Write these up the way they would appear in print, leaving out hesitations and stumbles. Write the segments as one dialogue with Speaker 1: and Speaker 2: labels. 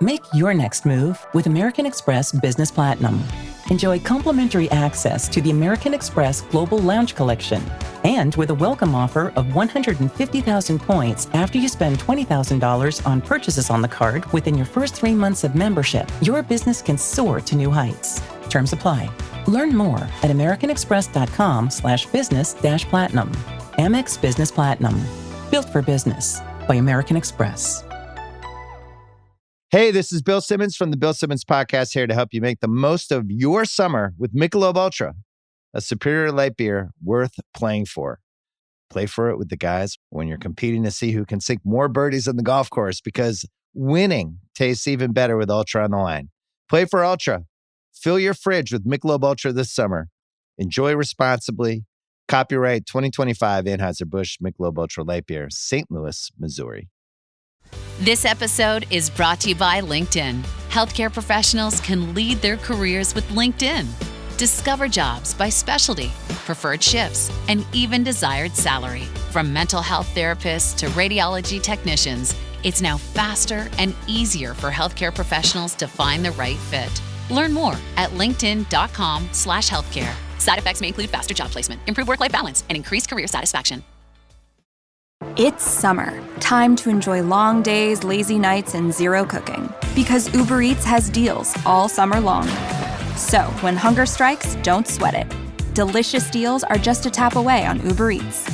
Speaker 1: Make your next move with American Express Business Platinum. Enjoy complimentary access to the American Express Global Lounge Collection. And with a welcome offer of 150,000 points after you spend $20,000 on purchases on the card within your first 3 months of membership, your business can soar to new heights. Terms apply. Learn more at americanexpress.com/business-platinum. Amex Business Platinum. Built for business by American Express.
Speaker 2: Hey, this is Bill Simmons from the Bill Simmons Podcast, here to help you make the most of your summer with Michelob Ultra, a superior light beer worth playing for. Play for it with the guys when you're competing to see who can sink more birdies on the golf course, because winning tastes even better with Ultra on the line. Play for Ultra. Fill your fridge with Michelob Ultra this summer. Enjoy responsibly. Copyright 2025 Anheuser-Busch Michelob Ultra Light Beer, St. Louis, Missouri.
Speaker 3: This episode is brought to you by LinkedIn. Healthcare professionals can lead their careers with LinkedIn. Discover jobs by specialty, preferred shifts, and even desired salary. From mental health therapists to radiology technicians, it's now faster and easier for healthcare professionals to find the right fit. Learn more at linkedin.com/healthcare. Side effects may include faster job placement, improved work-life balance, and increased career satisfaction.
Speaker 4: It's summer. Time to enjoy long days, lazy nights, and zero cooking. Because Uber Eats has deals all summer long. So when hunger strikes, don't sweat it. Delicious deals are just a tap away on Uber Eats.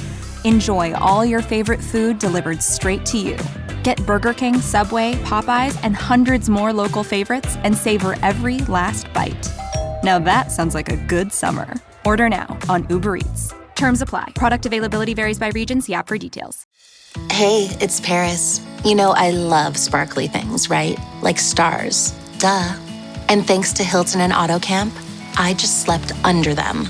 Speaker 4: Enjoy all your favorite food delivered straight to you. Get Burger King, Subway, Popeyes, and hundreds more local favorites and savor every last bite. Now that sounds like a good summer. Order now on Uber Eats. Terms apply. Product availability varies by region. See app for details.
Speaker 5: Hey, it's Paris. You know I love sparkly things, right? Like stars. Duh. And thanks to Hilton and AutoCamp, I just slept under them.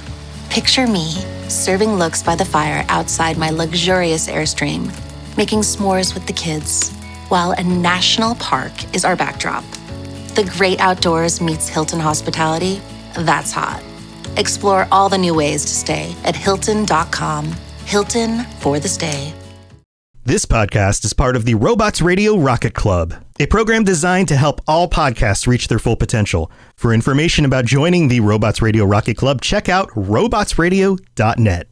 Speaker 5: Picture me, serving looks by the fire outside my luxurious Airstream, making s'mores with the kids, while a national park is our backdrop. The great outdoors meets Hilton hospitality. That's hot. Explore all the new ways to stay at Hilton.com. Hilton for the stay.
Speaker 6: This podcast is part of the Robots Radio Rocket Club, a program designed to help all podcasts reach their full potential. For information about joining the Robots Radio Rocket Club, check out robotsradio.net.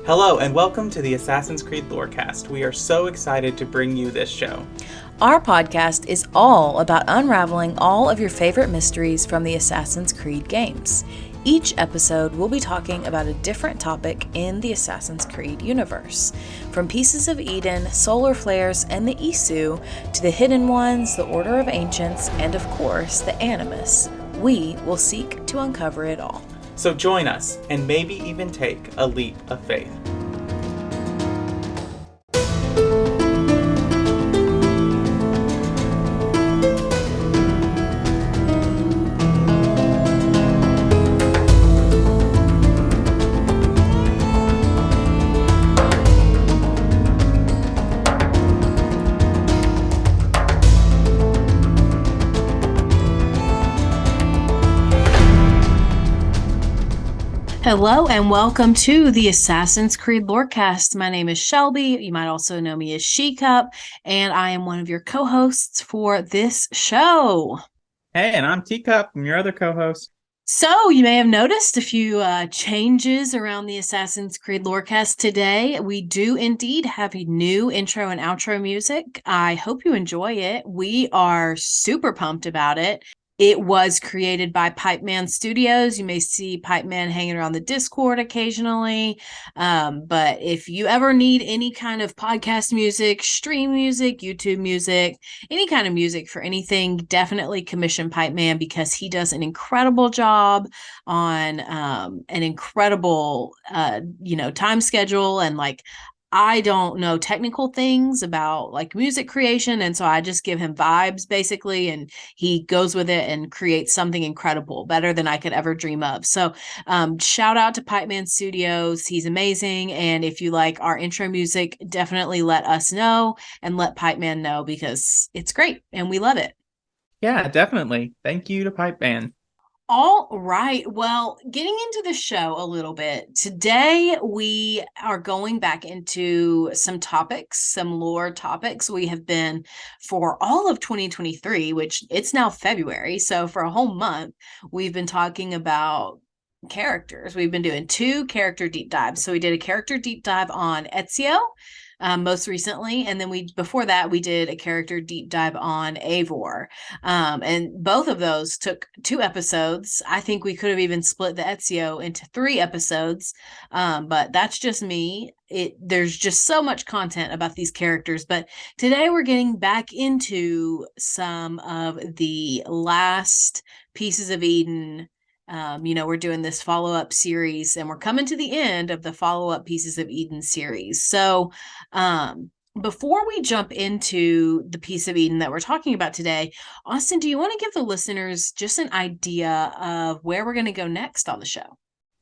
Speaker 7: Hello and welcome to the Assassin's Creed Lorecast. We are so excited to bring you this show.
Speaker 8: Our podcast is all about unraveling all of your favorite mysteries from the Assassin's Creed games. Each episode will be talking about a different topic in the Assassin's Creed universe. From Pieces of Eden, solar flares, and the Isu, to the Hidden Ones, the Order of Ancients, and of course, the Animus, we will seek to uncover it all.
Speaker 7: So join us and maybe even take a leap of faith.
Speaker 8: Hello and welcome to the Assassin's Creed Lorecast. My name is Shelby. You might also know me as She-Cup, and I am one of your co-hosts for this show.
Speaker 7: Hey, and I'm Teacup. I'm your other co-host.
Speaker 8: So you may have noticed a few changes around the Assassin's Creed Lorecast today. We do indeed have a new intro and outro music. I hope you enjoy it. We are super pumped about it. It was created by Pipeman Studios. You may see Pipeman hanging around the Discord occasionally. But if you ever need any kind of podcast music, stream music, YouTube music, any kind of music for anything, definitely commission Pipeman because he does an incredible job on an incredible, time schedule. And I don't know technical things about music creation. And so I just give him vibes basically, and he goes with it and creates something incredible, better than I could ever dream of. So shout out to Pipeman Studios. He's amazing. And if you like our intro music, definitely let us know and let Pipeman know because it's great and we love it.
Speaker 7: Yeah, definitely. Thank you to Pipe Band.
Speaker 8: All right. Well, getting into the show a little bit, today we are going back into some topics, some lore topics. We have been for all of 2023, which it's now February. So for a whole month, we've been talking about characters. We've been doing 2 character deep dives. So we did a character deep dive on Ezio. Most recently, and then before that we did a character deep dive on Eivor. And both of those took 2 episodes. I think we could have even split the Ezio into 3 episodes, but that's just me. There's just so much content about these characters. But today we're getting back into some of the last Pieces of Eden. We're doing this follow-up series, and we're coming to the end of the follow-up Pieces of Eden series. So before we jump into the Piece of Eden that we're talking about today, Austin, do you want to give the listeners just an idea of where we're going to go next on the show?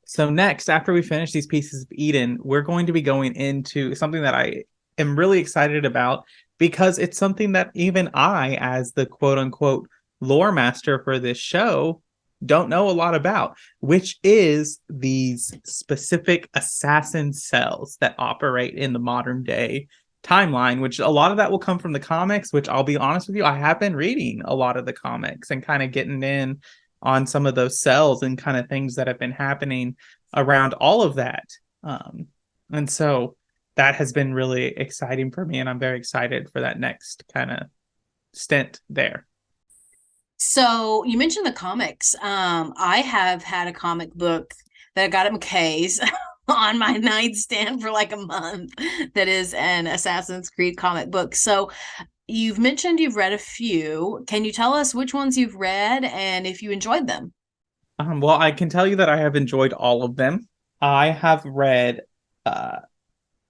Speaker 7: So next, after we finish these Pieces of Eden, we're going to be going into something that I am really excited about, because it's something that even I, as the quote-unquote lore master for this show, don't know a lot about, which is these specific assassin cells that operate in the modern day timeline, which a lot of that will come from the comics, which I'll be honest with you, I have been reading a lot of the comics and kind of getting in on some of those cells and kind of things that have been happening around all of that. And so that has been really exciting for me, and I'm very excited for that next kind of stint there.
Speaker 8: So you mentioned the comics. I have had a comic book that I got at McKay's on my nightstand for like a month that is an Assassin's Creed comic book. So you've mentioned you've read a few. Can you tell us which ones you've read and if you enjoyed them?
Speaker 7: Well, I can tell you that I have enjoyed all of them. I have read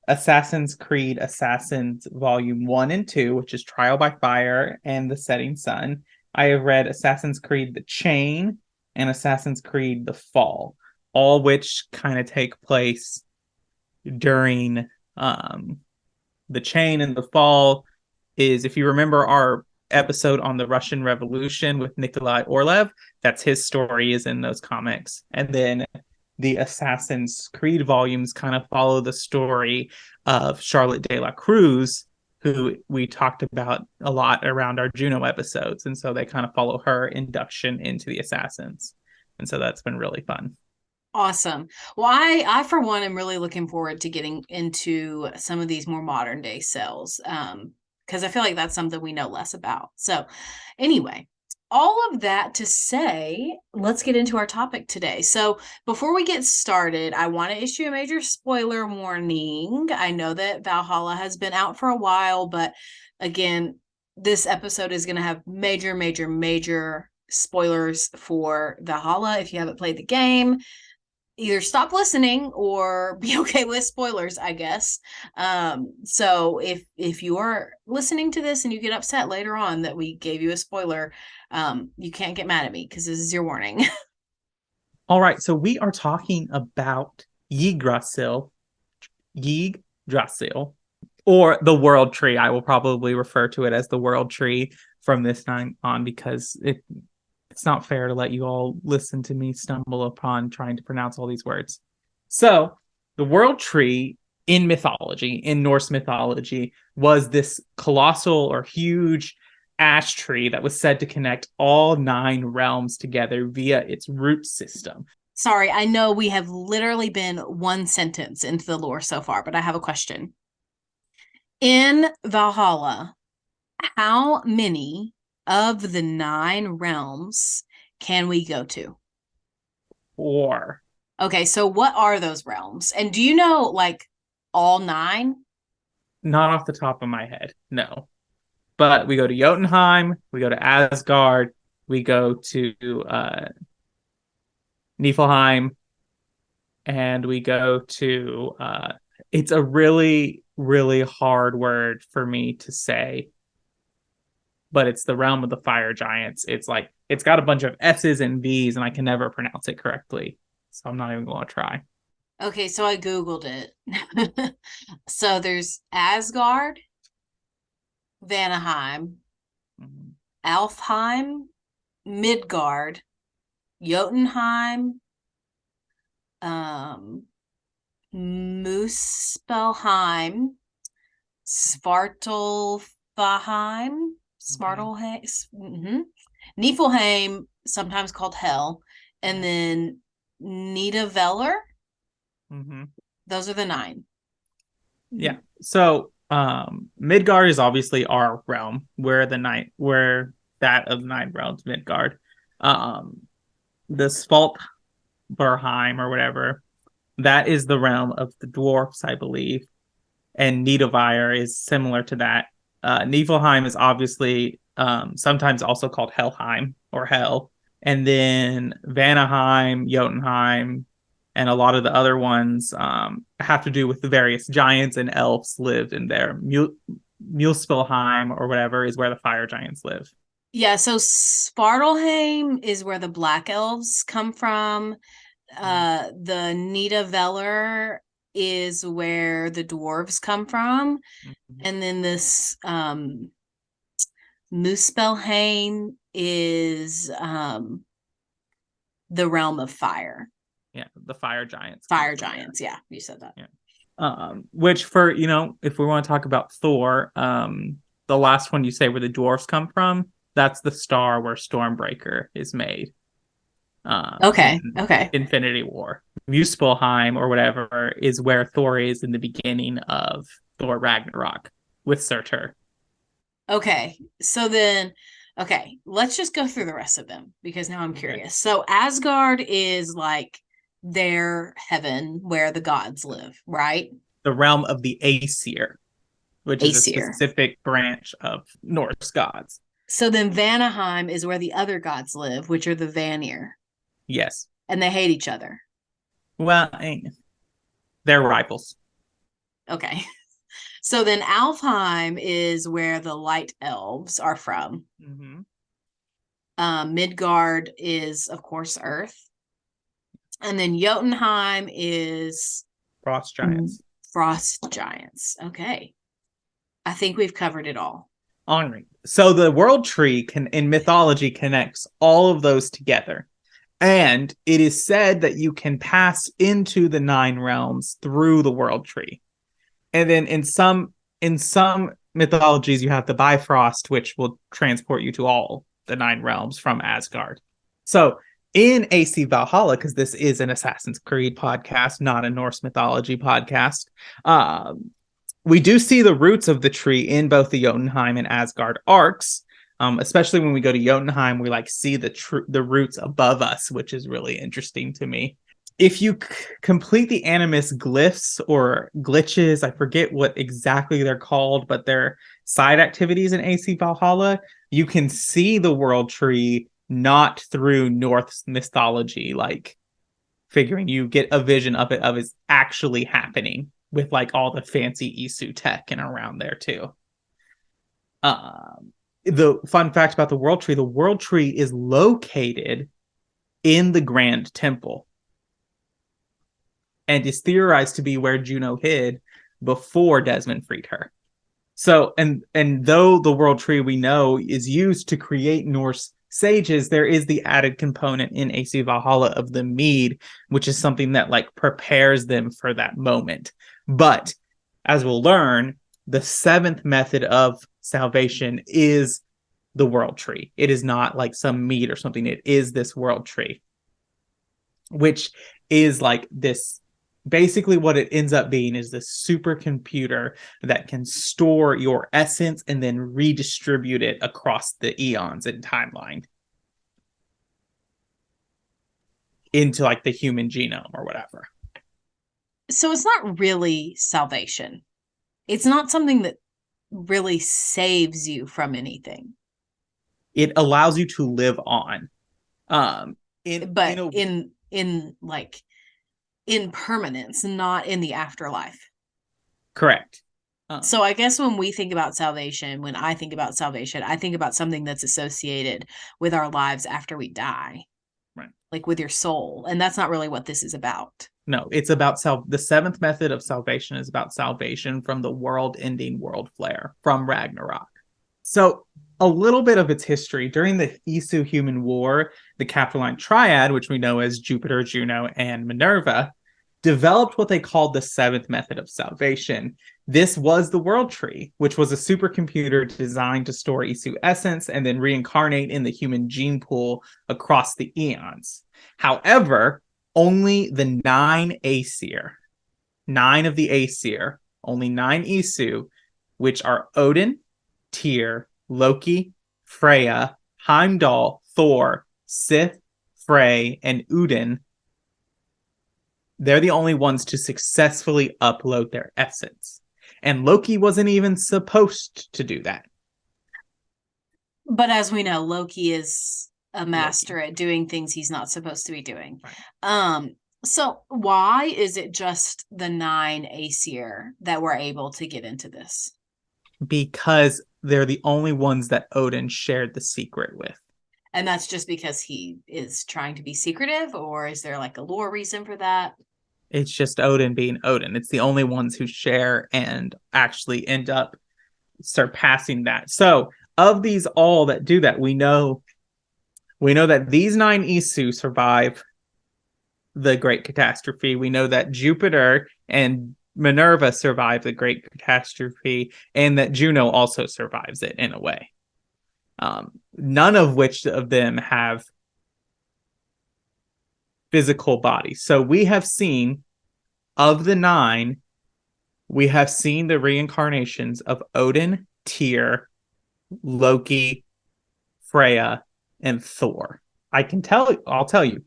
Speaker 7: Assassin's Creed Assassins Volume 1 and 2, which is Trial by Fire and The Setting Sun. I have read Assassin's Creed The Chain and Assassin's Creed The Fall, all which kind of take place during The Chain and The Fall is, if you remember our episode on the Russian Revolution with Nikolai Orlev, that's his story is in those comics. And then the Assassin's Creed volumes kind of follow the story of Charlotte de la Cruz, who we talked about a lot around our Juno episodes. And so they kind of follow her induction into the Assassins. And so that's been really fun.
Speaker 8: Awesome. Well, I for one, am really looking forward to getting into some of these more modern day cells, because I feel like that's something we know less about. So anyway, all of that to say, let's get into our topic today. So before we get started, I want to issue a major spoiler warning. I know that Valhalla has been out for a while, but again, this episode is going to have major, major, major spoilers for Valhalla. If you haven't played the game, either stop listening or be okay with spoilers, I guess. So if you are listening to this and you get upset later on that we gave you a spoiler, you can't get mad at me because this is your warning.
Speaker 7: All right, so we are talking about Yggdrasil, or the World Tree. I will probably refer to it as the World Tree from this time on, because it's not fair to let you all listen to me stumble upon trying to pronounce all these words. So the World Tree in mythology, in Norse mythology, was this colossal or huge ash tree that was said to connect all 9 realms together via its root system.
Speaker 8: Sorry, I know we have literally been one sentence into the lore so far, but I have a question. In Valhalla, how many of the 9 realms can we go to?
Speaker 7: 4.
Speaker 8: Okay, so what are those realms? And do you know, like, all 9?
Speaker 7: Not off the top of my head, no. But we go to Jotunheim, we go to Asgard, we go to Niflheim, and we go to... it's a really, really hard word for me to say, but it's the realm of the fire giants. It's like, it's got a bunch of S's and V's, and I can never pronounce it correctly. So I'm not even going to try.
Speaker 8: Okay, so I Googled it. So there's Asgard, Vanaheim, Alfheim, Midgard, Jotunheim, Muspelheim, Svartalfheim, Niflheim, sometimes called Hell, and then Nidavellir. Those are the 9.
Speaker 7: Yeah. So Midgard is obviously our realm. We're that of 9 realms, Midgard. The Svalbardheim or whatever, that is the realm of the dwarfs, I believe. And Nidavellir is similar to that. Niflheim is obviously sometimes also called Helheim or Hell. And then Vanaheim, Jotunheim, and a lot of the other ones have to do with the various giants and elves lived in there. Muspelheim or whatever is where the fire giants live.
Speaker 8: Yeah, so Svartalfheim is where the black elves come from. The Nidavellir is where the dwarves come from. And then this Muspelheim is the realm of fire.
Speaker 7: Yeah, the fire giants.
Speaker 8: Fire giants, yeah, you said that.
Speaker 7: Yeah. Which for, if we want to talk about Thor, the last one you say where the dwarfs come from, that's the star where Stormbreaker is made.
Speaker 8: Okay.
Speaker 7: Infinity War. Muspelheim or whatever is where Thor is in the beginning of Thor Ragnarok with Surtur.
Speaker 8: Okay, so then, let's just go through the rest of them because now I'm curious. So Asgard is like their heaven where the gods live, right?
Speaker 7: The realm of the Aesir, which is a
Speaker 8: Aesir.
Speaker 7: specific branch of Norse gods.
Speaker 8: So then Vanaheim is where the other gods live, which are the Vanir.
Speaker 7: Yes.
Speaker 8: And they hate each other.
Speaker 7: Well, they're rivals.
Speaker 8: Okay. So then Alfheim is where the light elves are from. Midgard is, of course, Earth. And then Jotunheim is
Speaker 7: Frost giants.
Speaker 8: Okay. I think we've covered it all.
Speaker 7: All right. So the World Tree in mythology connects all of those together. And it is said that you can pass into the 9 realms through the World Tree. And then in some mythologies, you have the Bifrost, which will transport you to all the 9 realms from Asgard. So in AC Valhalla, because this is an Assassin's Creed podcast, not a Norse mythology podcast, we do see the roots of the tree in both the Jotunheim and Asgard arcs. Especially when we go to Jotunheim, we see the roots above us, which is really interesting to me. If you complete the Animus glyphs or glitches, I forget what exactly they're called, but they're side activities in AC Valhalla, you can see the World Tree not through Norse mythology, figuring you get a vision of it's actually happening with all the fancy Isu tech and around there too. The fun fact about the World Tree is located in the Grand Temple and is theorized to be where Juno hid before Desmond freed her. So, and though the World Tree we know is used to create Norse sages, there is the added component in AC Valhalla of the mead, which is something that prepares them for that moment. But as we'll learn, the 7th method of salvation is the World Tree. It is not some mead or something. It is this World Tree, which is this. Basically, what it ends up being is this supercomputer that can store your essence and then redistribute it across the eons and timeline into the human genome or whatever.
Speaker 8: So it's not really salvation. It's not something that really saves you from anything.
Speaker 7: It allows you to live on.
Speaker 8: In permanence, not in the afterlife.
Speaker 7: Correct.
Speaker 8: So I guess when we think about salvation, when I think about salvation, I think about something that's associated with our lives after we die.
Speaker 7: Right.
Speaker 8: With your soul. And that's not really what this is about.
Speaker 7: No, it's about the 7th method of salvation is about salvation from the world-ending world flare from Ragnarok. So a little bit of its history. During the Isu-Human War, the Capitoline Triad, which we know as Jupiter, Juno, and Minerva, developed what they called the seventh method of salvation. This was the World Tree, which was a supercomputer designed to store Isu essence and then reincarnate in the human gene pool across the eons. However, only the 9 Aesir, 9 of the Aesir, only 9 Isu, which are Odin, Tyr, Loki, Freya, Heimdall, Thor, Sif, Frey, and Odin, they're the only ones to successfully upload their essence. And Loki wasn't even supposed to do that.
Speaker 8: But as we know, Loki is a master at doing things he's not supposed to be doing. Right. So why is it just the 9 Aesir that were able to get into this?
Speaker 7: Because they're the only ones that Odin shared the secret with.
Speaker 8: And that's just because he is trying to be secretive, or is there like a lore reason for that?
Speaker 7: It's just Odin being Odin. It's the only ones who share and actually end up surpassing that. So of these all that do that, we know that these 9 Isu survive the Great Catastrophe. We know that Jupiter and Minerva survive the Great Catastrophe, and that Juno also survives it in a way. None of which of them have physical bodies. So we have seen, of the 9, we have seen the reincarnations of Odin, Tyr, Loki, Freya, and Thor. I'll tell you.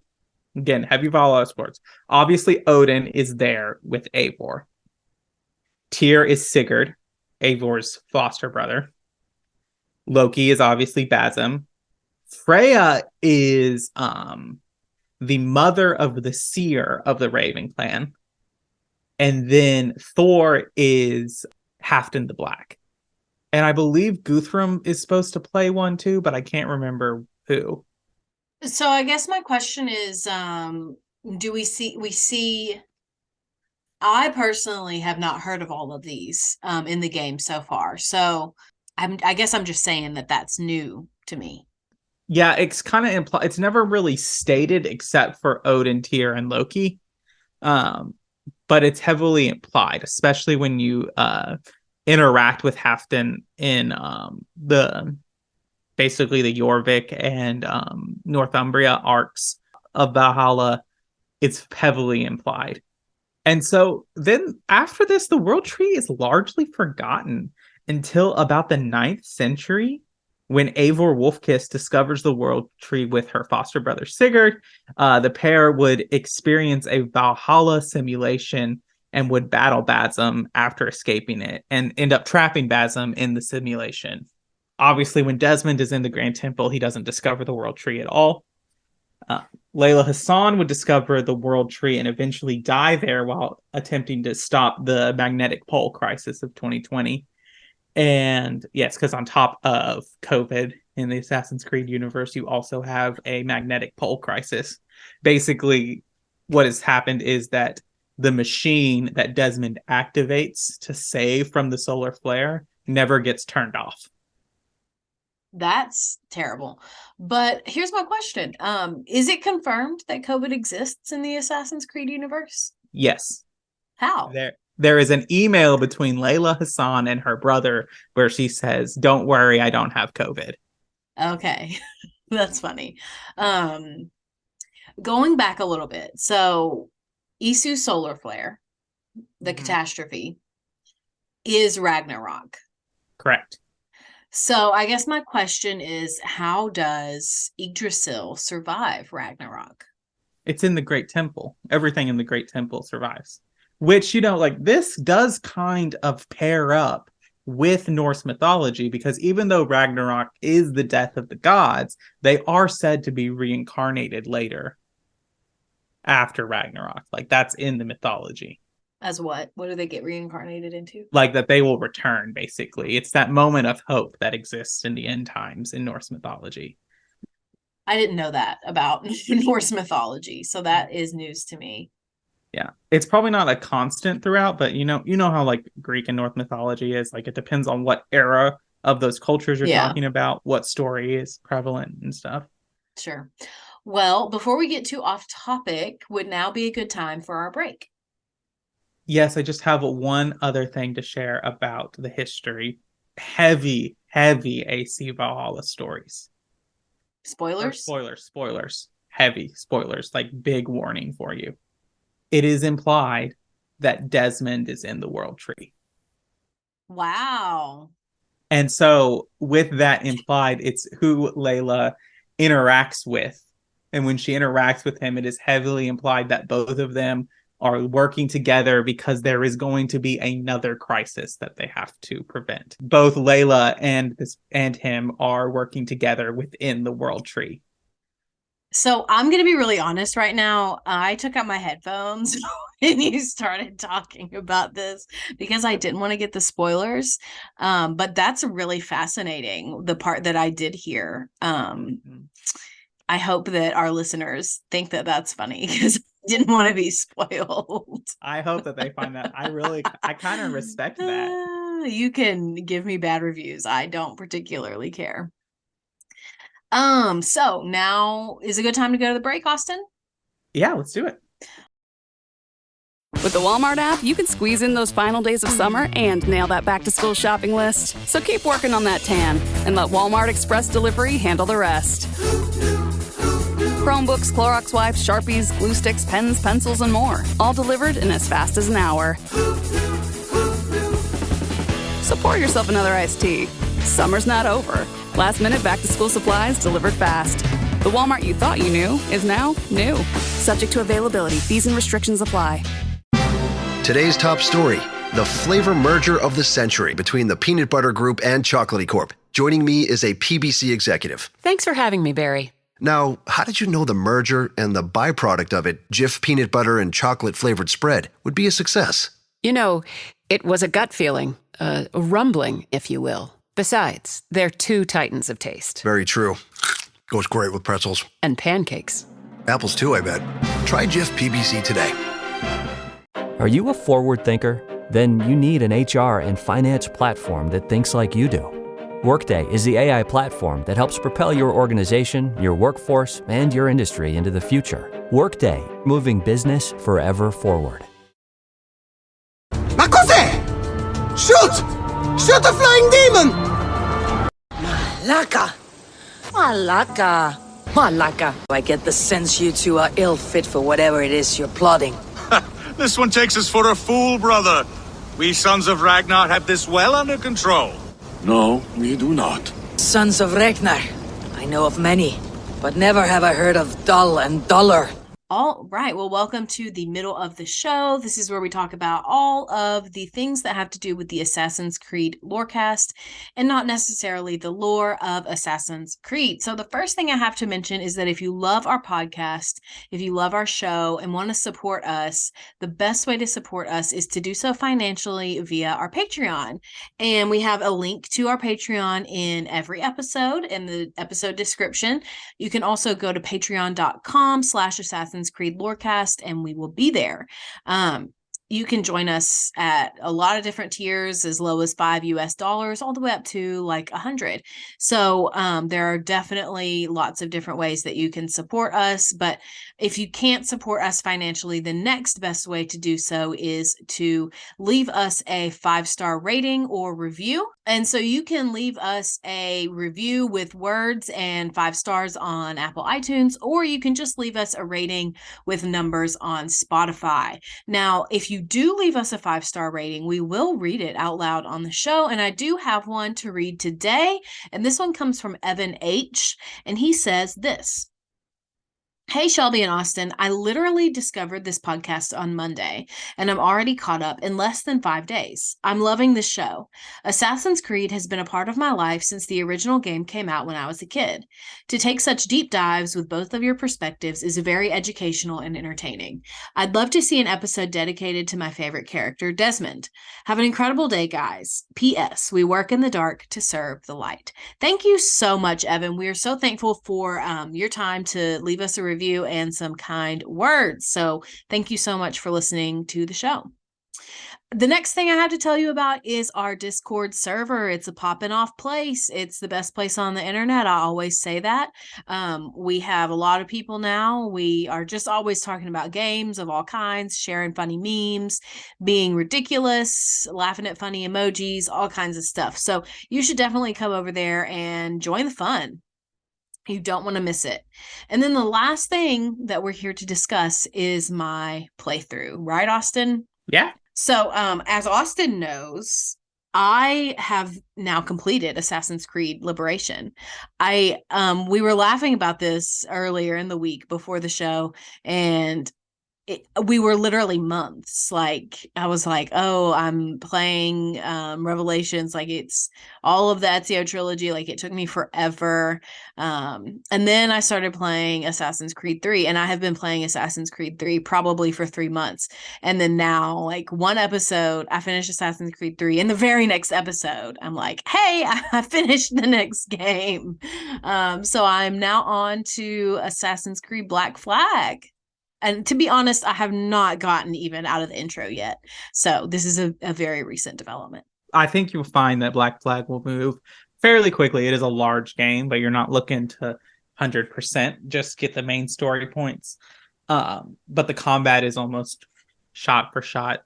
Speaker 7: Again, heavy Valhalla sports. Obviously, Odin is there with Eivor. Tyr is Sigurd, Eivor's foster brother. Loki is obviously Basm. Freya is the mother of the seer of the Raven clan. And then Thor is Halfdan the Black. And I believe Guthrum is supposed to play one too, but I can't remember who.
Speaker 8: So I guess my question is, do we see I personally have not heard of all of these in the game so far. So I guess I'm just saying that that's new to me.
Speaker 7: Yeah, it's kind of implied. It's never really stated except for Odin, Tyr, and Loki. But it's heavily implied, especially when you interact with Halfdan in basically the Jorvik and Northumbria arcs of Valhalla. It's heavily implied. And so then after this, the World Tree is largely forgotten until about the 9th century, when Eivor Wolfkiss discovers the World Tree with her foster brother Sigurd. The pair would experience a Valhalla simulation and would battle Basm after escaping it and end up trapping Basm in the simulation. Obviously, when Desmond is in the Grand Temple, he doesn't discover the World Tree at all. Layla Hassan would discover the World Tree and eventually die there while attempting to stop the magnetic pole crisis of 2020. And yes, because on top of COVID in the Assassin's Creed universe, you also have a magnetic pole crisis. Basically, what has happened is that the machine that Desmond activates to save from the solar flare never gets turned off.
Speaker 8: That's terrible. But here's my question. Is it confirmed that COVID exists in the Assassin's Creed universe?
Speaker 7: Yes.
Speaker 8: How?
Speaker 7: There is an email between Layla Hassan and her brother where she says, "Don't worry, I don't have COVID."
Speaker 8: Okay. That's funny. Going back a little bit. So Isu solar flare, the catastrophe, is Ragnarok.
Speaker 7: Correct.
Speaker 8: So I guess my question is, how does Yggdrasil survive Ragnarok?
Speaker 7: It's in the Great Temple. Everything in the Great Temple survives. Which, this does kind of pair up with Norse mythology, because even though Ragnarok is the death of the gods, they are said to be reincarnated later after Ragnarok. Like, that's in the mythology.
Speaker 8: As what? What do they get reincarnated into?
Speaker 7: Like that they will return, basically. It's that moment of hope that exists in the end times in Norse mythology.
Speaker 8: I didn't know that about Norse mythology, so that is news to me.
Speaker 7: Yeah, it's probably not a constant throughout, but you know how like Greek and Norse mythology is. Like, it depends on what era of those cultures you're
Speaker 8: Yeah.
Speaker 7: talking about, what story is prevalent and stuff.
Speaker 8: Sure. Well, before we get too off topic, would now be a good time for our break.
Speaker 7: Yes, I just have one other thing to share about the history. Heavy AC Valhalla stories.
Speaker 8: Spoilers?
Speaker 7: Spoilers. Heavy spoilers, like big warning for you. It is implied that Desmond is in the World Tree.
Speaker 8: Wow.
Speaker 7: And so with that implied, it's who Layla interacts with. And when she interacts with him, it is heavily implied that both of them are working together because there is going to be another crisis that they have to prevent. Both Layla and him are working together within the World Tree.
Speaker 8: So I'm going to be really honest right now. I took out my headphones when you started talking about this because I didn't want to get the spoilers. But that's really fascinating, the part that I did hear. I hope that our listeners think that that's funny because I didn't want to be spoiled.
Speaker 7: I hope that they find that. I kind of respect that.
Speaker 8: You can give me bad reviews. I don't particularly care. So now is a good time to go to the break, Austin?
Speaker 7: Yeah, let's do it.
Speaker 9: With the Walmart app, you can squeeze in those final days of summer and nail that back-to-school shopping list. So keep working on that tan and let Walmart Express Delivery handle the rest. Chromebooks, Clorox wipes, Sharpies, glue sticks, pens, pencils, and more. All delivered in as fast as an hour. So pour yourself another iced tea. Summer's not over. Last-minute back-to-school supplies delivered fast. The Walmart you thought you knew is now new. Subject to availability. Fees and restrictions apply.
Speaker 10: Today's top story, the flavor merger of the century between the Peanut Butter Group and Chocolatey Corp. Joining me is a PBC executive.
Speaker 1: Thanks for having me, Barry.
Speaker 10: Now, how did you know the merger and the byproduct of it, Jif peanut butter and chocolate flavored spread, would be a success?
Speaker 1: You know, it was a gut feeling, a rumbling, if you will. Besides, they're two titans of taste.
Speaker 10: Very true. Goes great with pretzels.
Speaker 1: And pancakes.
Speaker 10: Apples too, I bet. Try Jif PBC today.
Speaker 11: Are you a forward thinker? Then you need an HR and finance platform that thinks like you do. Workday is the AI platform that helps propel your organization, your workforce, and your industry into the future. Workday, moving business forever forward.
Speaker 12: Ma cos'è? Shoot! Shoot a flying demon!
Speaker 13: Malaka! Malaka! Malaka! I get the sense you two are ill fit for whatever it is you're plotting.
Speaker 14: This one takes us for a fool, brother. We sons of Ragnar have this well under control.
Speaker 15: No, we do not.
Speaker 13: Sons of Ragnar. I know of many, but never have I heard of Dull and Duller.
Speaker 8: All right. Well, welcome to the middle of the show. This is where we talk about all of the things that have to do with the Assassin's Creed lorecast and not necessarily the lore of Assassin's Creed. So the first thing I have to mention is that if you love our podcast, if you love our show and want to support us, the best way to support us is to do so financially via our Patreon. And we have a link to our Patreon in every episode in the episode description. You can also go to patreon.com/Assassin's Creed Lorecast, and we will be there. You can join us at a lot of different tiers, as low as $5 all the way up to like 100. So there are definitely lots of different ways that you can support us. But if you can't support us financially, the next best way to do so is to leave us a 5-star rating or review. And so you can leave us a review with words and 5 stars on Apple iTunes, or you can just leave us a rating with numbers on Spotify. Now, if you do leave us a 5-star rating, we will read it out loud on the show. And I do have one to read today. And this one comes from Evan H. And he says this. Hey, Shelby and Austin, I literally discovered this podcast on Monday, and I'm already caught up in less than 5 days. I'm loving this show. Assassin's Creed has been a part of my life since the original game came out when I was a kid. To take such deep dives with both of your perspectives is very educational and entertaining. I'd love to see an episode dedicated to my favorite character, Desmond. Have an incredible day, guys. P.S. We work in the dark to serve the light. Thank you so much, Evan. We are so thankful for your time to leave us a review and some kind words. So thank you so much for listening to the show. The next thing I have to tell you about is our Discord server. It's a popping off place. It's the best place on the internet. I always say that. We have a lot of people now. We are just always talking about games of all kinds, sharing funny memes, being ridiculous, laughing at funny emojis, all kinds of stuff. So you should definitely come over there and join the fun. You don't want to miss it. And then the last thing that we're here to discuss is my playthrough. Right, Austin?
Speaker 7: Yeah.
Speaker 8: So, as Austin knows, I have now completed Assassin's Creed Liberation. We were laughing about this earlier in the week before the show, and we were literally months. Like, I was like, oh, I'm playing Revelations. Like, it's all of the Ezio trilogy. Like, it took me forever. And then I started playing Assassin's Creed 3, and I have been playing Assassin's Creed 3 probably for 3 months. And then now, like, one episode, I finished Assassin's Creed 3. In the very next episode, I'm like, hey, I finished the next game. So I'm now on to Assassin's Creed Black Flag. And to be honest, I have not gotten even out of the intro yet. So this is a very recent development.
Speaker 7: I think you'll find that Black Flag will move fairly quickly. It is a large game, but you're not looking to 100% just get the main story points. But the combat is almost shot for shot,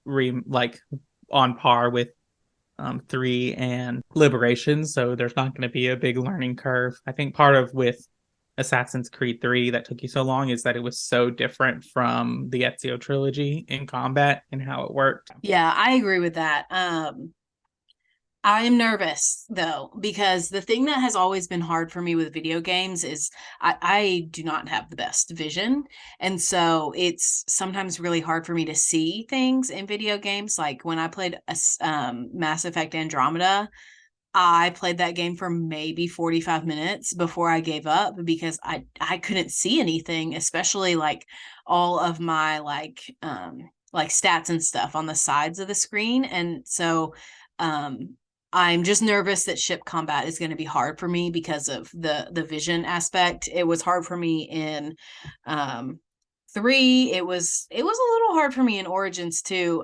Speaker 7: like on par with 3 and Liberation. So there's not going to be a big learning curve. I think part of with Assassin's Creed 3 that took you so long is that it was so different from the Ezio trilogy in combat and how it worked.
Speaker 8: Yeah, I agree with that. I am nervous though, because the thing that has always been hard for me with video games is I do not have the best vision. And so it's sometimes really hard for me to see things in video games. Like when I played Mass Effect Andromeda, I played that game for maybe 45 minutes before I gave up because I couldn't see anything, especially like all of my like stats and stuff on the sides of the screen. And so I'm just nervous that ship combat is going to be hard for me because of the vision aspect. It was hard for me in 3. It was a little hard for me in Origins too,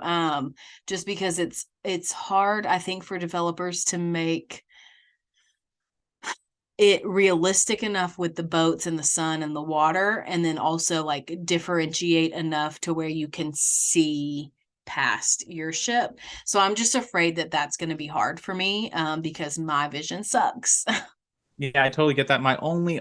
Speaker 8: just because it's hard, I think, for developers to make it realistic enough with the boats and the sun and the water, and then also like differentiate enough to where you can see past your ship. So I'm just afraid that that's going to be hard for me because my vision sucks.
Speaker 7: Yeah, I totally get that. My only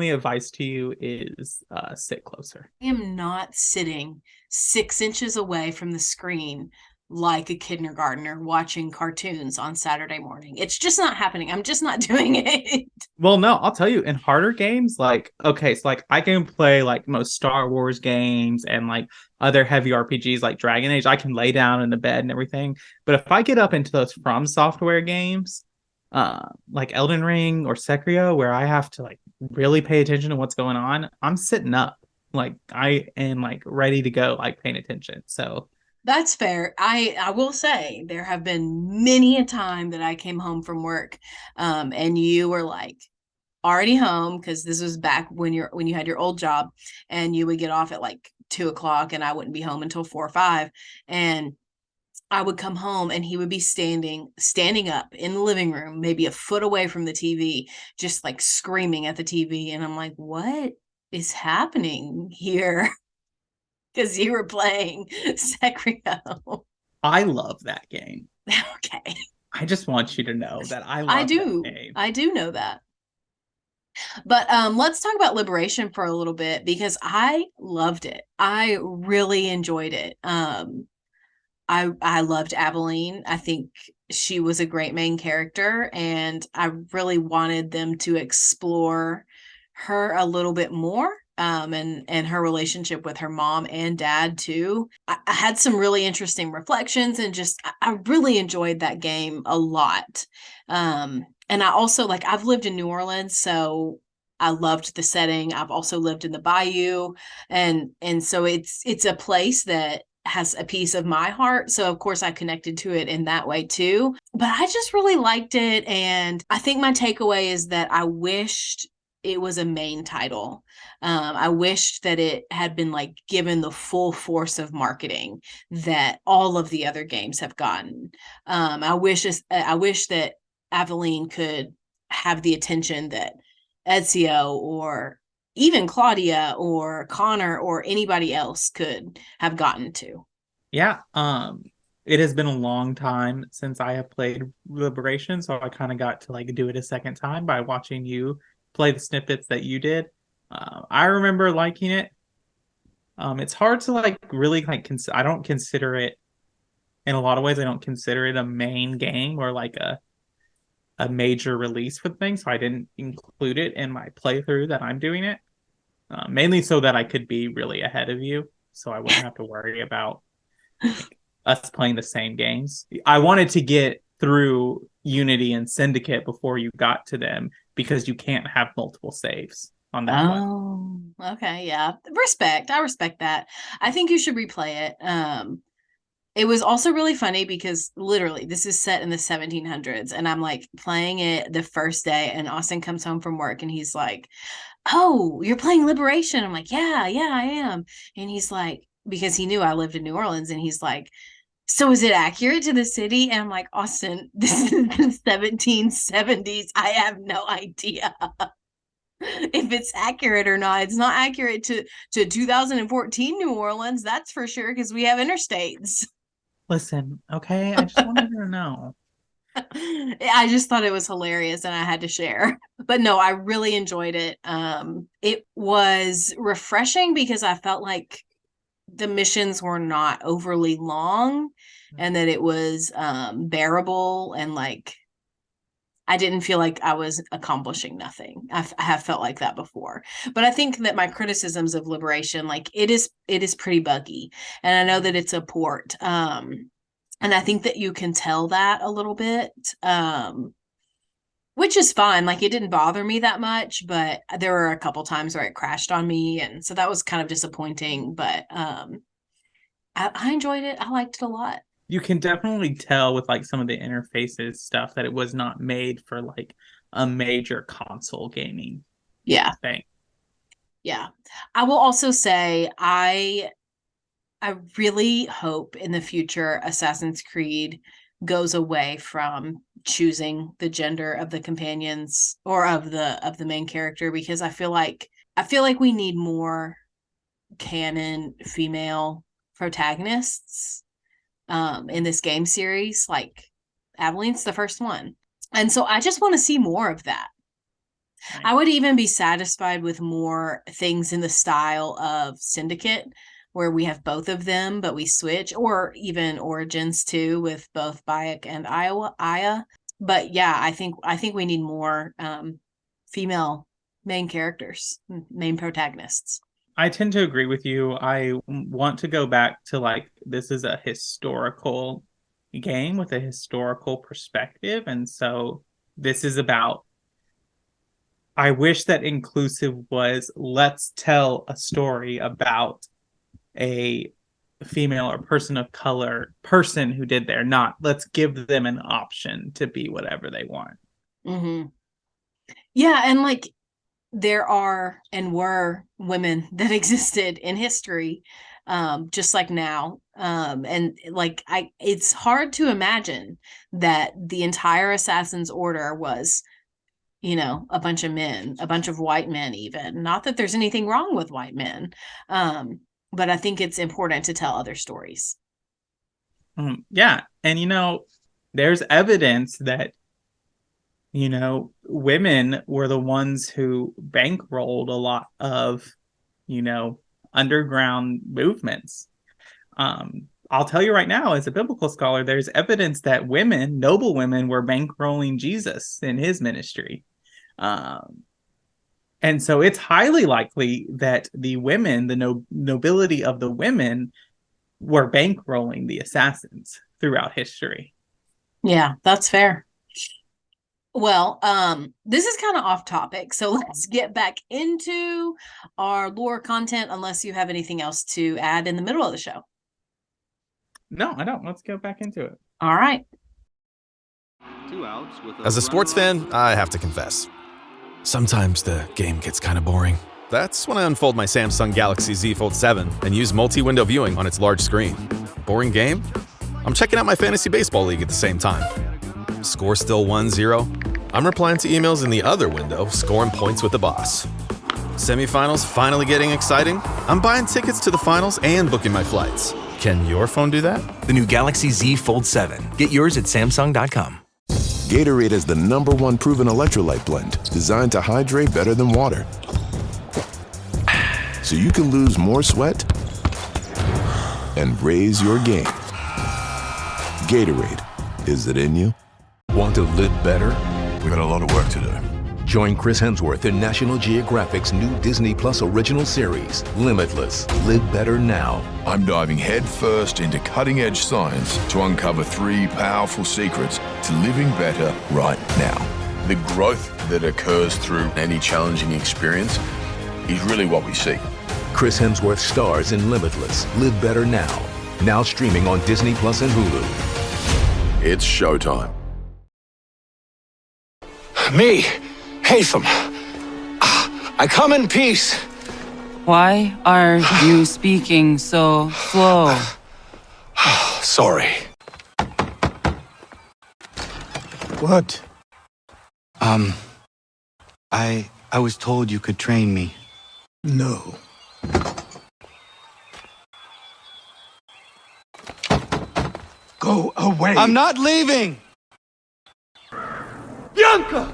Speaker 7: advice to you is sit closer.
Speaker 8: I am not sitting 6 inches away from the screen like a kindergartner watching cartoons on Saturday morning. It's just not happening. I'm just not doing it.
Speaker 7: Well, no, I'll tell you, in harder games, like, okay, so like I can play like most Star Wars games and like other heavy RPGs like Dragon Age. I can lay down in the bed and everything. But if I get up into those From Software games, like Elden Ring or Sekiro, where I have to like really pay attention to what's going on, I'm sitting up. Like I am like ready to go, like paying attention. So
Speaker 8: that's fair. I will say there have been many a time that I came home from work and you were like already home, because this was back when you had your old job, and you would get off at like 2:00 and I wouldn't be home until 4 or 5, and I would come home and he would be standing up in the living room, maybe a foot away from the TV, just like screaming at the TV. And I'm like, what is happening here? Because you were playing Sekiro.
Speaker 7: I love that game.
Speaker 8: Okay.
Speaker 7: I just want you to know that I do. That game.
Speaker 8: I do know that. But let's talk about Liberation for a little bit, because I loved it. I really enjoyed it. I loved Aveline. I think she was a great main character, and I really wanted them to explore her a little bit more. And her relationship with her mom and dad too. I had some really interesting reflections, and just I really enjoyed that game a lot. And I also, like, I've lived in New Orleans, so I loved the setting. I've also lived in the Bayou, and so it's a place that has a piece of my heart. So of course I connected to it in that way too. But I just really liked it, and I think my takeaway is that I wished it was a main title. I wished that it had been like given the full force of marketing that all of the other games have gotten. I wish that Aveline could have the attention that Ezio or even Claudia or Connor or anybody else could have gotten to.
Speaker 7: Yeah. It has been a long time since I have played Liberation, so I kind of got to like do it a second time by watching you play the snippets that you did. I remember liking it. It's hard to like really like I don't consider it, in a lot of ways I don't consider it a main game or like a major release for things, so I didn't include it in my playthrough that I'm doing it. Mainly so that I could be really ahead of you, so I wouldn't have to worry about like, us playing the same games. I wanted to get through Unity and Syndicate before you got to them because you can't have multiple saves on that one.
Speaker 8: Okay, yeah. I respect that. I think you should replay it. It was also really funny because literally this is set in the 1700s and I'm like playing it the first day and Austin comes home from work and he's like, "Oh, you're playing Liberation." I'm like, "Yeah, I am." And he's like, because he knew I lived in New Orleans, and he's like, "So is it accurate to the city?" And I'm like, "Austin, this is the 1770s. I have no idea if it's accurate or not. It's not accurate to 2014 New Orleans, that's for sure, because we have interstates."
Speaker 7: Listen, okay, I just wanted to know.
Speaker 8: I just thought it was hilarious and I had to share. But no, I really enjoyed it. It was refreshing because I felt like the missions were not overly long and that it was bearable, and like I didn't feel like I was accomplishing nothing. I have felt like that before. But I think that my criticisms of Liberation, like it is pretty buggy. And I know that it's a port. And I think that you can tell that a little bit. Which is fine. Like it didn't bother me that much, but there were a couple times where it crashed on me, and so that was kind of disappointing. But I enjoyed it. I liked it a lot.
Speaker 7: You can definitely tell with like some of the interfaces stuff that it was not made for like a major console gaming thing.
Speaker 8: Yeah. I will also say I really hope in the future Assassin's Creed goes away from choosing the gender of the companions or of the main character, because I feel like we need more canon female protagonists in this game series. Like Aveline's the first one. And so I just want to see more of that. Right. I would even be satisfied with more things in the style of Syndicate, where we have both of them, but we switch, or even Origins too, with both Bayek and Aya. But yeah, I think we need more female main characters, main protagonists.
Speaker 7: I tend to agree with you. I want to go back to like, this is a historical game with a historical perspective. And so this is about, I wish that inclusive was, let's tell a story about a female or person of color person who did there, not let's give them an option to be whatever they want.
Speaker 8: Mm-hmm. Yeah, and like there are and were women that existed in history, just like now. And like it's hard to imagine that the entire Assassin's Order was, you know, a bunch of men, a bunch of white men even. Not that there's anything wrong with white men. But I think it's important to tell other stories.
Speaker 7: Yeah. And, you know, there's evidence that, you know, women were the ones who bankrolled a lot of, you know, underground movements. I'll tell you right now, as a biblical scholar, there's evidence that women, noble women, were bankrolling Jesus in his ministry. And so it's highly likely that the women, the nobility of the women, were bankrolling the assassins throughout history.
Speaker 8: Yeah, that's fair. Well, this is kind of off topic, so let's get back into our lore content, unless you have anything else to add in the middle of the show.
Speaker 7: No, I don't. Let's go back into it.
Speaker 8: All right.
Speaker 16: As a sports fan, I have to confess, Sometimes the game gets kind of boring. That's when I unfold my Samsung Galaxy Z Fold 7 and use multi-window viewing on its large screen. Boring game? I'm checking out my fantasy baseball league at the same time. Score still 1-0? I'm replying to emails in the other window, scoring points with the boss. Semifinals finally getting exciting? I'm buying tickets to the finals and booking my flights. Can your phone do that?
Speaker 17: The new Galaxy Z Fold 7. Get yours at Samsung.com.
Speaker 18: Gatorade is the #1 proven electrolyte blend designed to hydrate better than water. So you can lose more sweat and raise your game. Gatorade, is it in you?
Speaker 19: Want to live better? We got a lot of work to do. Join Chris Hemsworth in National Geographic's new Disney Plus original series, Limitless. Live better now.
Speaker 20: I'm diving headfirst into cutting-edge science to uncover 3 powerful secrets to living better right now. The growth that occurs through any challenging experience is really what we seek.
Speaker 19: Chris Hemsworth stars in Limitless. Live better now. Now streaming on Disney Plus and Hulu.
Speaker 20: It's showtime.
Speaker 12: Me, Hatham. I come in peace.
Speaker 21: Why are you speaking so slow?
Speaker 12: Sorry.
Speaker 22: What? I was told you could train me.
Speaker 12: No. Go away.
Speaker 22: I'm not leaving!
Speaker 12: Bianca!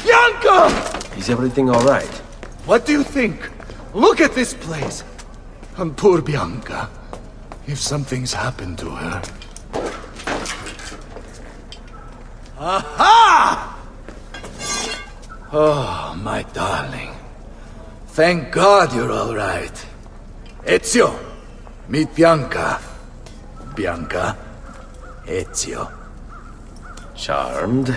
Speaker 12: Bianca!
Speaker 23: Is everything all right?
Speaker 12: What do you think? Look at this place. And poor Bianca. If something's happened to her. Aha! Oh, my darling. Thank God you're all right. Ezio, meet Bianca. Bianca, Ezio.
Speaker 23: Charmed.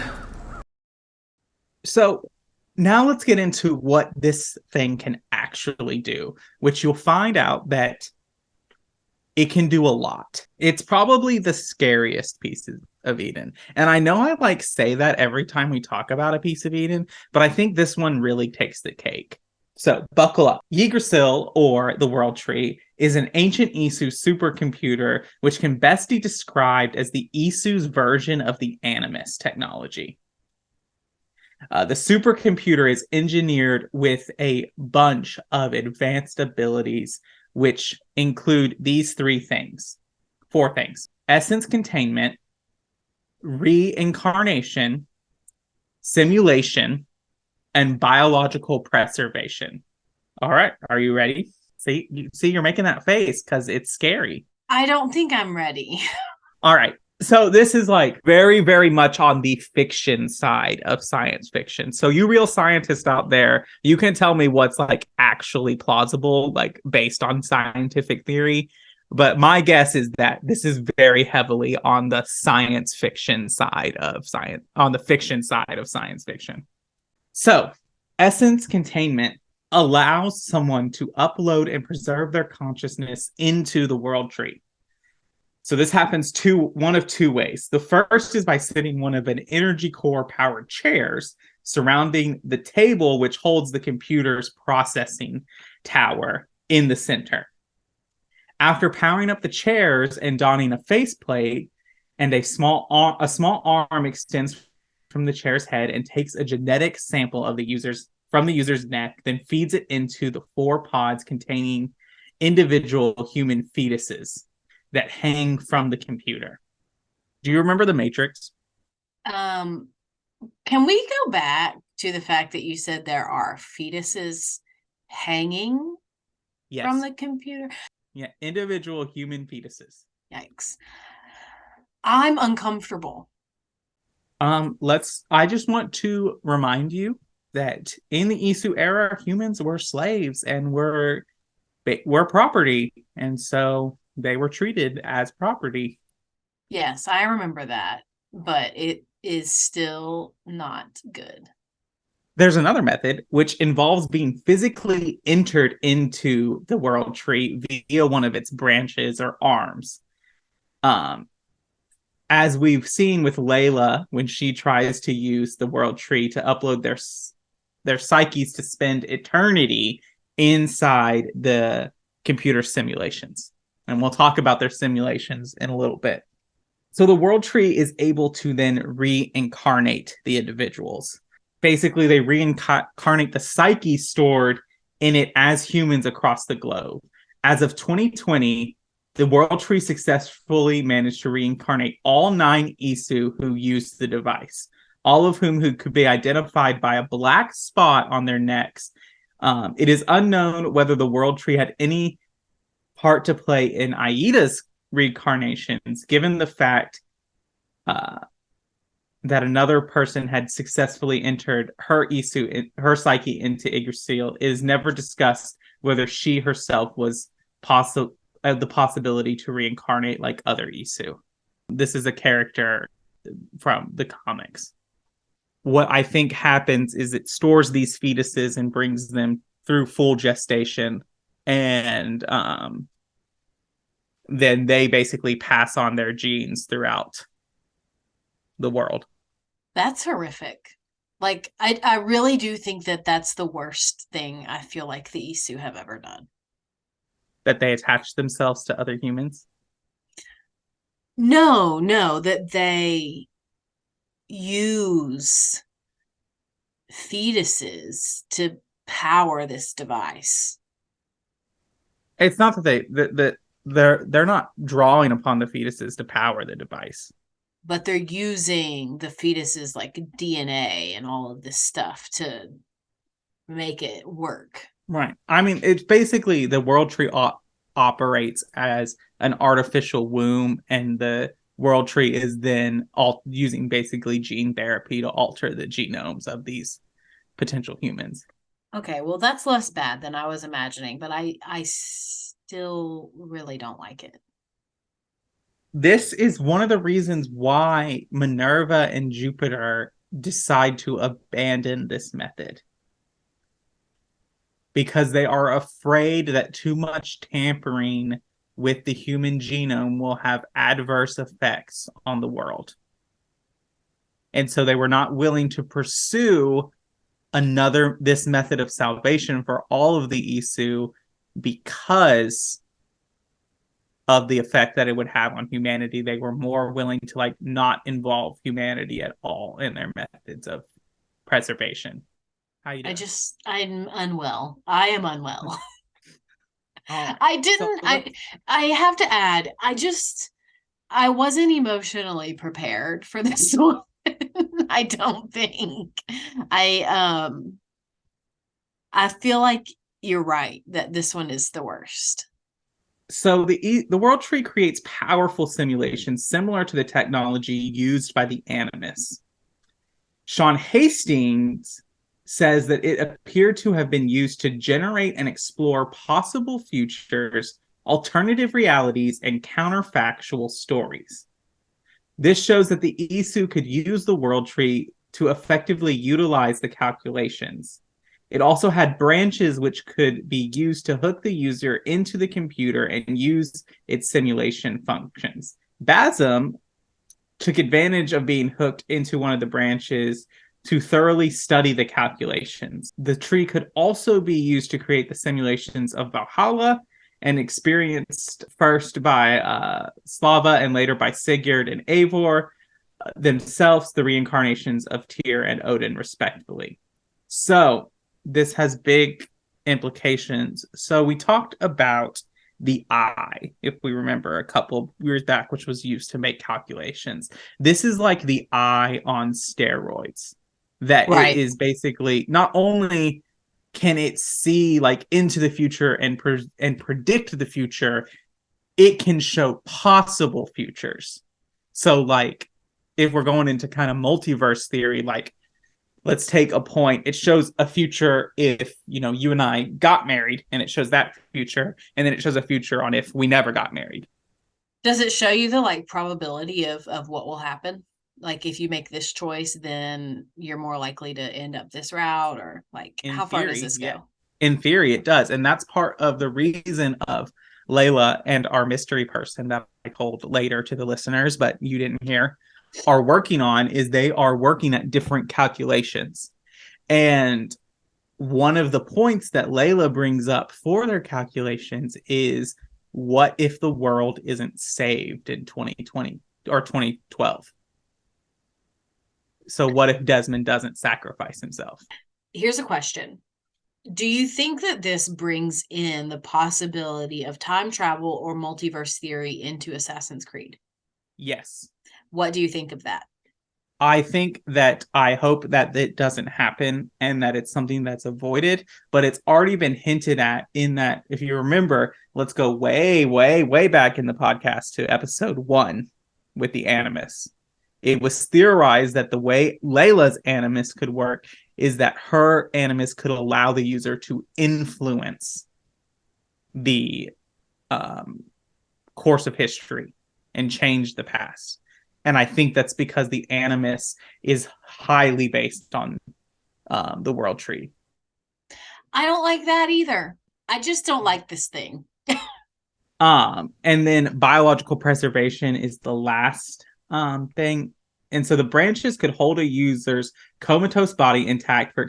Speaker 7: So now let's get into what this thing can actually do, which you'll find out that it can do a lot. It's probably the scariest piece of Eden. And I know I say that every time we talk about a piece of Eden, but I think this one really takes the cake. So buckle up. Yggdrasil, or the World Tree, is an ancient Isu supercomputer which can best be described as the Isu's version of the Animus technology. The supercomputer is engineered with a bunch of advanced abilities, which include these 4 things: essence containment, reincarnation, simulation, and biological preservation. All right, are you ready? See, you're making that face because it's scary.
Speaker 8: I don't think I'm ready.
Speaker 7: All right. So this is very, very much on the fiction side of science fiction. So you real scientists out there, you can tell me what's actually plausible, based on scientific theory. But my guess is that this is very heavily on the science fiction side of science, on the fiction side of science fiction. So essence containment allows someone to upload and preserve their consciousness into the World Tree. So this happens one of 2 ways. The first is by sitting one of an energy core powered chairs surrounding the table which holds the computer's processing tower in the center. After powering up the chairs and donning a faceplate, and a small arm extends from the chair's head and takes a genetic sample of the user's neck, then feeds it into the 4 pods containing individual human fetuses that hang from the computer. Do you remember the Matrix?
Speaker 8: Can we go back to the fact that you said there are fetuses hanging from the computer?
Speaker 7: Yeah, individual human fetuses.
Speaker 8: Yikes. I'm uncomfortable.
Speaker 7: I just want to remind you that in the Isu era, humans were slaves and were property, and so they were treated as property.
Speaker 8: Yes, I remember that, but it is still not good.
Speaker 7: There's another method which involves being physically entered into the World Tree via one of its branches or arms. As we've seen with Layla when she tries to use the World Tree to upload their psyches to spend eternity inside the computer simulations. And we'll talk about their simulations in a little bit. So the World Tree is able to then reincarnate the individuals. Basically, they reincarnate the psyche stored in it as humans across the globe. As of 2020, the World Tree successfully managed to reincarnate all 9 Isu who used the device, all of who could be identified by a black spot on their necks. It is unknown whether the World Tree had any part to play in Aida's reincarnations, given the fact that another person had successfully entered her Isu, her psyche into Yggdrasil. It is never discussed whether she herself was the possibility to reincarnate like other Isu. This is a character from the comics. What I think happens is it stores these fetuses and brings them through full gestation, and then they basically pass on their genes throughout the world.
Speaker 8: That's horrific. Like, I really do think that that's the worst thing I feel like the Isu have ever done.
Speaker 7: That they attach themselves to other humans?
Speaker 8: No, that they use fetuses to power this device.
Speaker 7: It's not that they're not drawing upon the fetuses to power the device.
Speaker 8: But they're using the fetuses like DNA and all of this stuff to make it work.
Speaker 7: Right. I mean, it's basically the World Tree operates as an artificial womb, and the World Tree is then using basically gene therapy to alter the genomes of these potential humans.
Speaker 8: Okay, well, that's less bad than I was imagining, but I still really don't like it.
Speaker 7: This is one of the reasons why Minerva and Jupiter decide to abandon this method. Because they are afraid that too much tampering with the human genome will have adverse effects on the world. And so they were not willing to pursue this method of salvation for all of the Isu because of the effect that it would have on humanity. They were more willing to not involve humanity at all in their methods of preservation. How you doing?
Speaker 8: I'm unwell. I am unwell.
Speaker 7: Oh,
Speaker 8: I have to add, I wasn't emotionally prepared for this one. I don't think. I feel like you're right that this one is the worst.
Speaker 7: So the World Tree creates powerful simulations similar to the technology used by the Animus. Sean Hastings says that it appeared to have been used to generate and explore possible futures, alternative realities, and counterfactual stories. This shows that the Isu could use the World Tree to effectively utilize the calculations. It also had branches which could be used to hook the user into the computer and use its simulation functions. Basm took advantage of being hooked into one of the branches to thoroughly study the calculations. The tree could also be used to create the simulations of Valhalla, and experienced first by Slava and later by Sigurd and Eivor, themselves the reincarnations of Tyr and Odin, respectively. So this has big implications. So we talked about the eye, if we remember a couple years back, which was used to make calculations. This is like the eye on steroids. That right. It is basically not only can it see into the future and predict the future, it can show possible futures. So if we're going into kind of multiverse theory, let's take a point. It shows a future if, you and I got married, and it shows that future. And then it shows a future on if we never got married.
Speaker 8: Does it show you the probability of what will happen? If you make this choice, then you're more likely to end up this route, or how far does this go?
Speaker 7: Yeah. In theory, it does. And that's part of the reason of Layla and our mystery person that I told later to the listeners, but you didn't hear, are working on, is they are working at different calculations. And one of the points that Layla brings up for their calculations is, what if the world isn't saved in 2020 or 2012? So what if Desmond doesn't sacrifice himself?
Speaker 8: Here's a question. Do you think that this brings in the possibility of time travel or multiverse theory into Assassin's Creed?
Speaker 7: Yes.
Speaker 8: What do you think of that?
Speaker 7: I think that I hope that it doesn't happen and that it's something that's avoided, but it's already been hinted at in that, if you remember, let's go way, way, way back in the podcast to episode 1 with the Animus. It was theorized that the way Layla's Animus could work is that her Animus could allow the user to influence the course of history and change the past. And I think that's because the Animus is highly based on the World Tree.
Speaker 8: I don't like that either. I just don't like this thing.
Speaker 7: And then biological preservation is the last thing. And so the branches could hold a user's comatose body intact for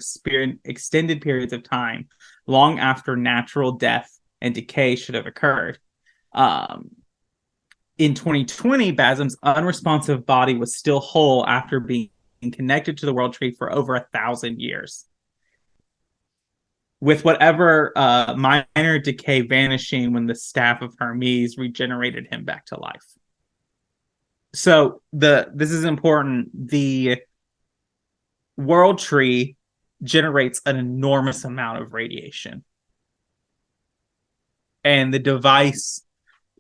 Speaker 7: extended periods of time, long after natural death and decay should have occurred. In 2020, Basim's unresponsive body was still whole after being connected to the World Tree for over 1,000 years. With whatever minor decay vanishing when the staff of Hermes regenerated him back to life. So this is important. The World Tree generates an enormous amount of radiation. And the device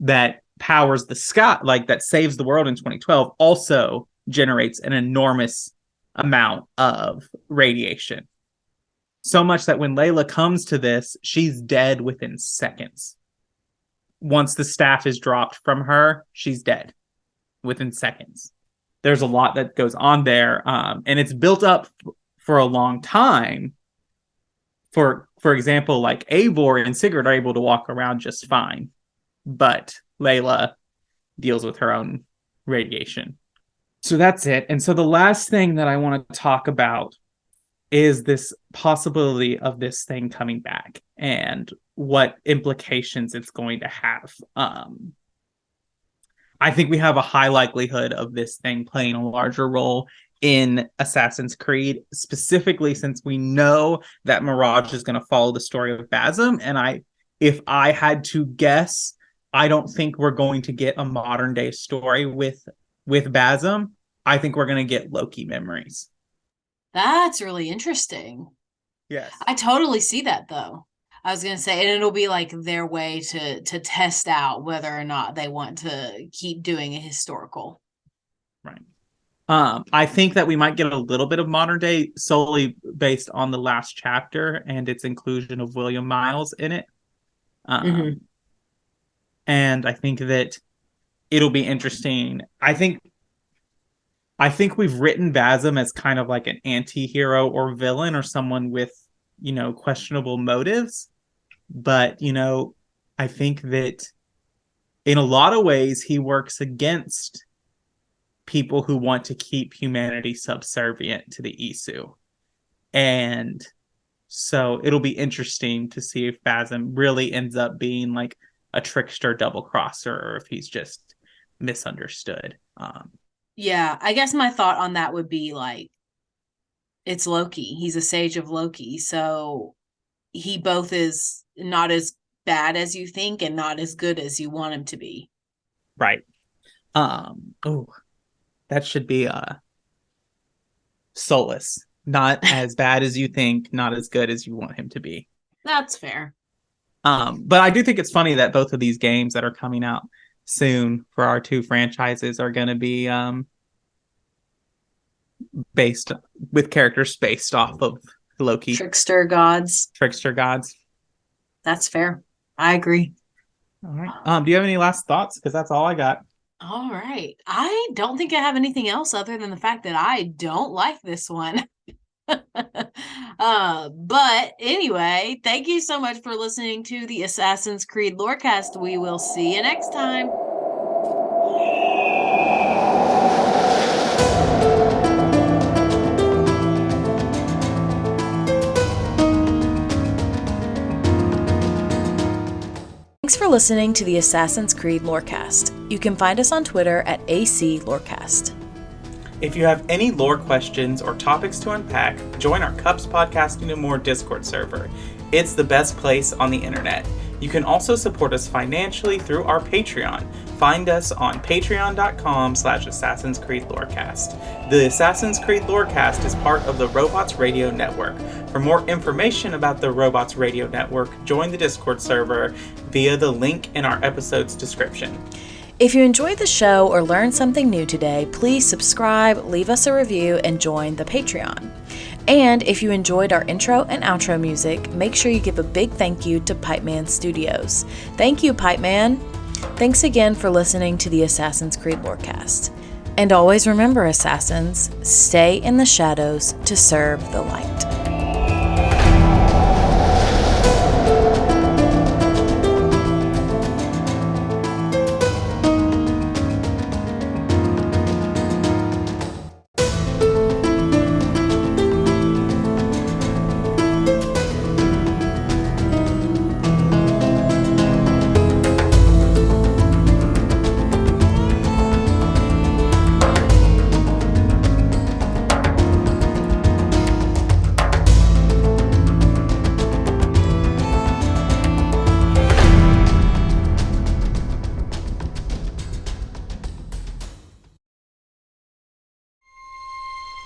Speaker 7: that powers the sky, like that saves the world in 2012, also generates an enormous amount of radiation. So much that when Layla comes to this, she's dead within seconds. Once the staff is dropped from her, she's dead within seconds. There's a lot that goes on there, and it's built up for a long time. For example, like Eivor and Sigurd are able to walk around just fine, but Layla deals with her own radiation. So that's it. And so the last thing that I want to talk about is this possibility of this thing coming back and what implications it's going to have. I think we have a high likelihood of this thing playing a larger role in Assassin's Creed, specifically since we know that Mirage is going to follow the story of Basim. And if I had to guess, I don't think we're going to get a modern day story with Basim. I think we're going to get Loki memories.
Speaker 8: That's really interesting.
Speaker 7: Yes.
Speaker 8: I totally see that, though. I was going to say, and it'll be like their way to test out whether or not they want to keep doing a historical.
Speaker 7: Right. I think that we might get a little bit of modern day solely based on the last chapter and its inclusion of William Miles in it. And I think that it'll be interesting. I think we've written Basim as kind of like an anti-hero or villain or someone with, questionable motives. But, I think that in a lot of ways, he works against people who want to keep humanity subservient to the Isu. And so it'll be interesting to see if Basim really ends up being like a trickster double crosser or if he's just misunderstood.
Speaker 8: Yeah, I guess my thought on that would be like, it's Loki. He's a sage of Loki. So he both is not as bad as you think and not as good as you want him to be.
Speaker 7: Right. That should be Solus. Not as bad as you think, not as good as you want him to be.
Speaker 8: That's fair.
Speaker 7: But I do think it's funny that both of these games that are coming out soon for our two franchises are going to be based with characters based off of Loki.
Speaker 8: Trickster gods.
Speaker 7: That's
Speaker 8: fair. I agree.
Speaker 7: All right. Do you have any last thoughts? Because that's all I got.
Speaker 8: All right. I don't think I have anything else other than the fact that I don't like this one. But anyway, thank you so much for listening to the Assassin's Creed Lorecast. We will see you next time. Thanks for listening to the Assassin's Creed Lorecast. You can find us on Twitter at AC Lorecast.
Speaker 7: If you have any lore questions or topics to unpack, join our Cups Podcasting and More Discord server. It's the best place on the internet. You can also support us financially through our Patreon. Find us on patreon.com/Assassin's Creed Lorecast. The Assassin's Creed Lorecast is part of the Robots Radio Network. For more information about the Robots Radio Network, join the Discord server via the link in our episode's description.
Speaker 8: If you enjoyed the show or learned something new today, please subscribe, leave us a review, and join the Patreon. And if you enjoyed our intro and outro music, make sure you give a big thank you to Pipeman Studios. Thank you, Pipeman! Thanks again for listening to the Assassin's Creed Lorecast. And always remember, Assassins, stay in the shadows to serve the light.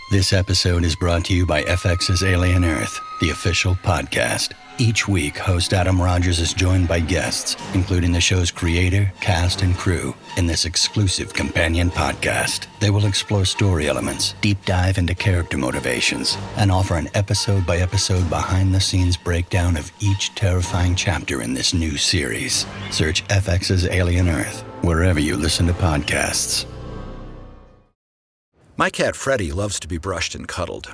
Speaker 2: This episode is brought to you by FX's Alien Earth, the official podcast. Each week, host Adam Rogers is joined by guests, including the show's creator, cast, and crew, in this exclusive companion podcast. They will explore story elements, deep dive into character motivations, and offer an episode-by-episode behind-the-scenes breakdown of each terrifying chapter in this new series. Search FX's Alien Earth wherever you listen to podcasts.
Speaker 3: My cat Freddie loves to be brushed and cuddled.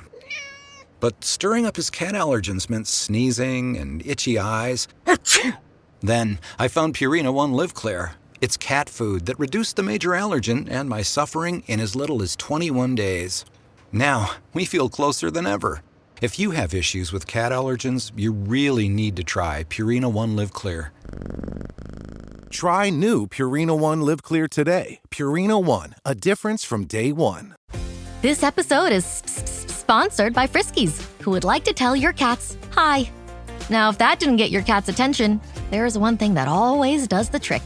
Speaker 3: But stirring up his cat allergens meant sneezing and itchy eyes. Then I found Purina One Live Clear. It's cat food that reduced the major allergen and my suffering in as little as 21 days. Now, we feel closer than ever. If you have issues with cat allergens, you really need to try Purina One Live Clear.
Speaker 4: Try new Purina One Live Clear today. Purina One, a difference from day one.
Speaker 24: This episode is sponsored by Friskies, who would like to tell your cats hi. Now, if that didn't get your cat's attention, there is one thing that always does the trick.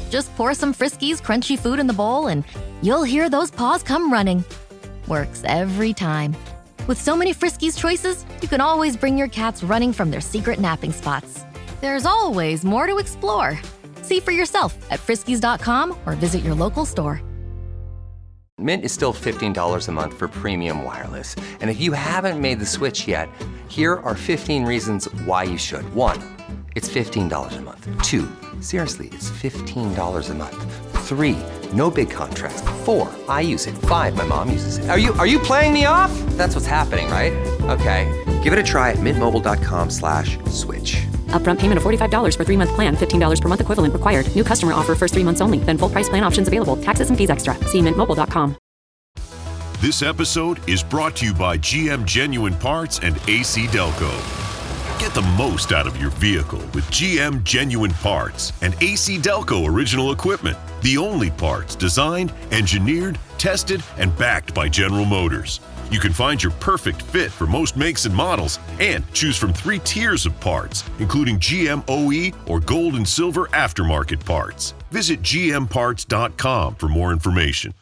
Speaker 24: Just pour some Friskies crunchy food in the bowl and you'll hear those paws come running. Works every time. With so many Friskies choices, you can always bring your cats running from their secret napping spots. There's always more to explore. See for yourself at friskies.com or visit your local store.
Speaker 17: Mint is still $15 a month for premium wireless. And if you haven't made the switch yet, here are 15 reasons why you should. 1, it's $15 a month. 2, seriously, it's $15 a month. 3, no big contrast. 4, I use it. 5, my mom uses it. Are you playing me off? That's what's happening, right? Okay, give it a try at mintmobile.com/switch.
Speaker 25: Upfront payment of $45 for 3-month plan, $15 per month equivalent required. New customer offer first 3 months only. Then full price plan options available. Taxes and fees extra. See mintmobile.com.
Speaker 26: This episode is brought to you by GM Genuine Parts and AC Delco. Get the most out of your vehicle with GM Genuine Parts and AC Delco original equipment. The only parts designed, engineered, tested, and backed by General Motors. You can find your perfect fit for most makes and models and choose from 3 tiers of parts, including GM OE or gold and silver aftermarket parts. Visit gmparts.com for more information.